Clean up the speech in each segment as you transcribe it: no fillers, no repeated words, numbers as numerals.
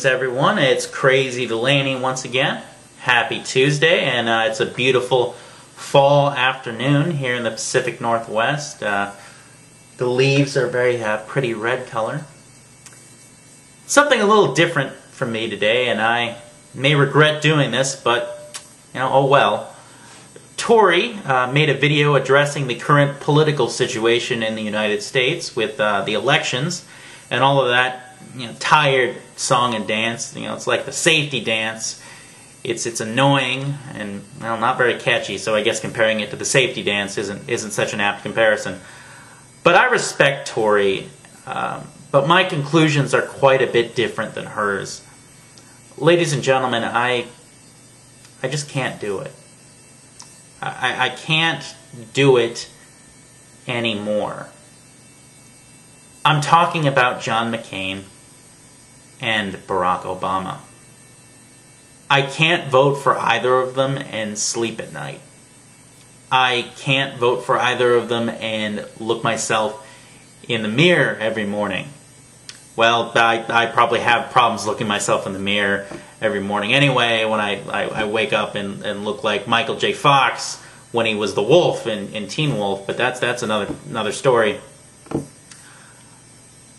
Everyone, it's Crazy Delaney once again. Happy Tuesday, and it's a beautiful fall afternoon here in the Pacific Northwest. The leaves are very pretty red color. Something a little different from me today, and I may regret doing this, but oh well. Tory made a video addressing the current political situation in the United States with the elections and all of that tired song and dance. It's like the safety dance. It's annoying and not very catchy, so I guess comparing it to the safety dance isn't such an apt comparison. But I respect Tory, but my conclusions are quite a bit different than hers. Ladies and gentlemen, I just can't do it. I can't do it anymore. I'm talking about John McCain and Barack Obama. I can't vote for either of them and sleep at night. I can't vote for either of them and look myself in the mirror every morning. Well, I probably have problems looking myself in the mirror every morning anyway when I wake up and look like Michael J. Fox when he was the wolf in Teen Wolf, but that's another story.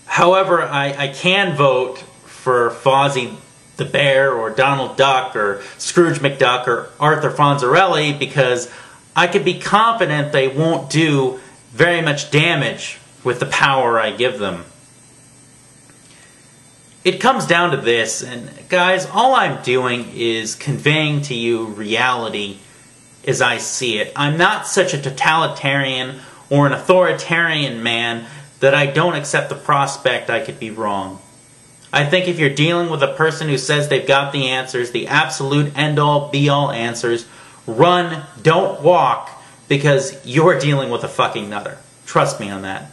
However, I can vote for Fozzie the Bear or Donald Duck or Scrooge McDuck or Arthur Fonzarelli because I can be confident they won't do very much damage with the power I give them. It comes down to this, and guys, all I'm doing is conveying to you reality as I see it. I'm not such a totalitarian or an authoritarian man that I don't accept the prospect I could be wrong. I think if you're dealing with a person who says they've got the answers, the absolute end-all, be-all answers, run, don't walk, because you're dealing with a fucking nutter. Trust me on that.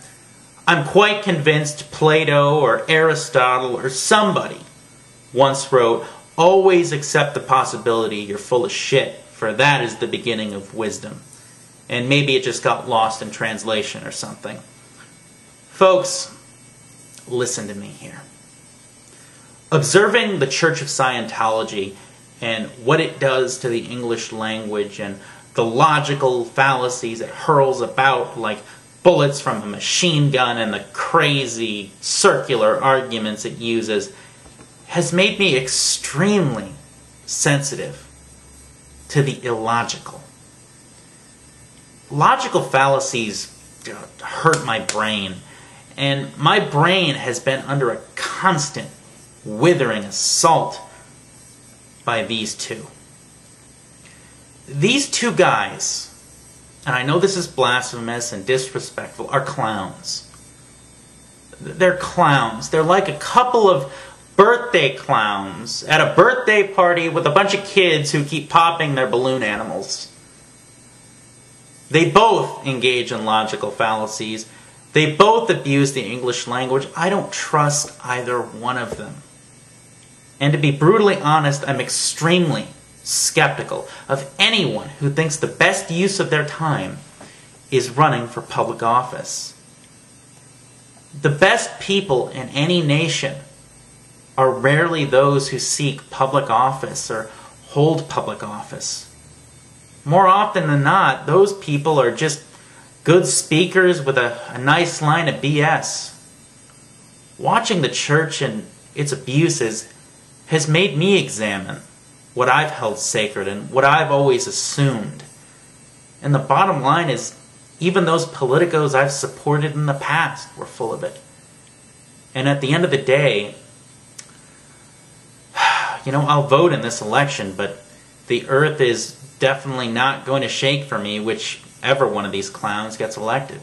I'm quite convinced Plato or Aristotle or somebody once wrote, always accept the possibility you're full of shit, for that is the beginning of wisdom. And maybe it just got lost in translation or something. Folks, listen to me here. Observing the Church of Scientology and what it does to the English language and the logical fallacies it hurls about like bullets from a machine gun and the crazy circular arguments it uses has made me extremely sensitive to the illogical. Logical fallacies hurt my brain, and my brain has been under a constant withering assault by these two. These two guys, and I know this is blasphemous and disrespectful, are clowns. They're clowns. They're like a couple of birthday clowns at a birthday party with a bunch of kids who keep popping their balloon animals. They both engage in logical fallacies. They both abuse the English language. I don't trust either one of them. And to be brutally honest, I'm extremely skeptical of anyone who thinks the best use of their time is running for public office. The best people in any nation are rarely those who seek public office or hold public office. More often than not, those people are just good speakers with a nice line of BS. Watching the church and its abuses has made me examine what I've held sacred and what I've always assumed. And the bottom line is, even those politicos I've supported in the past were full of it. And at the end of the day, I'll vote in this election, but the earth is definitely not going to shake for me whichever one of these clowns gets elected.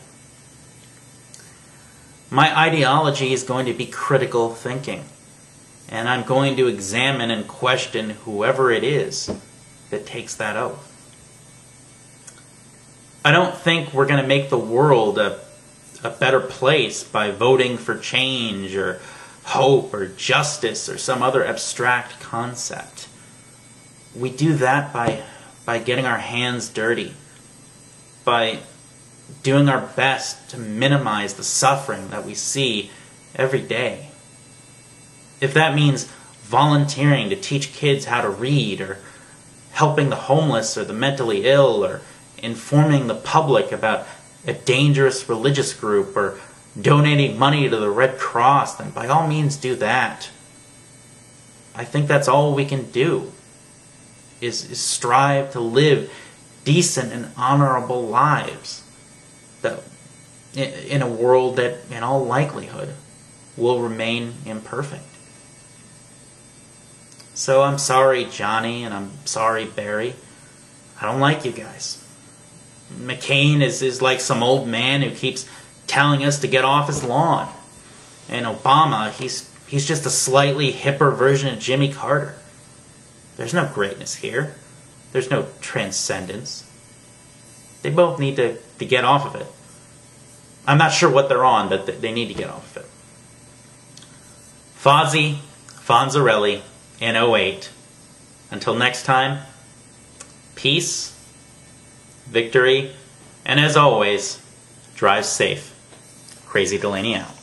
My ideology is going to be critical thinking. And I'm going to examine and question whoever it is that takes that oath. I don't think we're going to make the world a better place by voting for change or hope or justice or some other abstract concept. We do that by getting our hands dirty, by doing our best to minimize the suffering that we see every day. If that means volunteering to teach kids how to read, or helping the homeless or the mentally ill, or informing the public about a dangerous religious group, or donating money to the Red Cross, then by all means do that. I think that's all we can do, is strive to live decent and honorable lives that, in a world that, in all likelihood, will remain imperfect. So I'm sorry, Johnny, and I'm sorry, Barry. I don't like you guys. McCain is like some old man who keeps telling us to get off his lawn. And Obama, he's just a slightly hipper version of Jimmy Carter. There's no greatness here. There's no transcendence. They both need to get off of it. I'm not sure what they're on, but they need to get off of it. Fozzie Fonzarelli in 08. Until next time, peace, victory, and as always, drive safe. Crazy Delaney out.